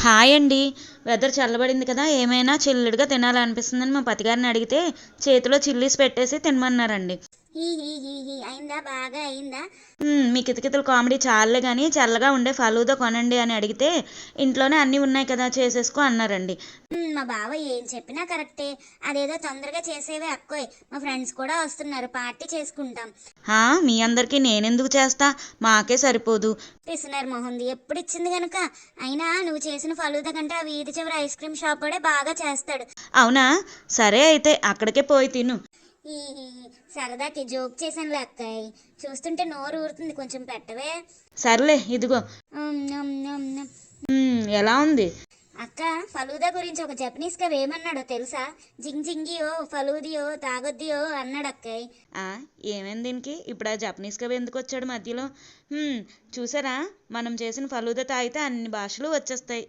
Hi అండి. Weather చల్లబడింది కదా, ఏమైనా చిల్లుడిగా తినాలనిపిస్తుందని మా పతిగారిని అడిగితే చేతిలో చిల్లీస్ పెట్టేసి తినమన్నారండి. హీ హీ హీ హీ అయిందా? బాగా అయిందా? మీ కితకితలు కామెడీ చాలే కానీ చల్లగా ఉండే ఫలూదా కొనండి అని అడిగితే ఇంట్లోనే అన్నీ ఉన్నాయి కదా చేసేసుకో అన్నారండి. మా బావ ఏం చెప్పినా కరెక్టే. అదేదో తొందరగా చేసేవే అక్కోయ్. మా ఫ్రెండ్స్ కూడా వస్తున్నారు, పార్టీ చేసుకుంటాం. మీ అందరికీ నేనెందుకు చేస్తా, మాకే సరిపోదు. పిసినారు మొహంది, ఎప్పుడు ఇచ్చింది గనక. అయినా నువ్వు చేసిన ఫలూదా కంటే ఆ వీధి చివరి ఐస్ క్రీమ్ షాప్ వాడే బాగా చేస్తాడు. అవునా, సరే అయితే అక్కడికే పోయి తిను. ఈ సరదాకి జోక్ చేశానులే అక్కాయ్. చూస్తుంటే నోరు ఊరుతుంది, కొంచెం పెట్టవే. సర్లే ఇదిగో. ఉమ్, ఉమ్, ఉమ్, ఉమ్. ఎలా ఉంది? అక్క, ఫలూదా గురించి ఒక జపనీస్ కవి ఏమన్నాడో తెలుసా? జింగ్ జింగియో ఫలూదియో తాగొద్దియో అన్నాడు అక్కయ్. ఏమైంది దీనికి ఇప్పుడు? ఆ జపనీస్ కవి ఎందుకు వచ్చాడు మధ్యలో? చూసారా, మనం చేసిన ఫలూదా తాగితే అన్ని భాషలు వచ్చేస్తాయి.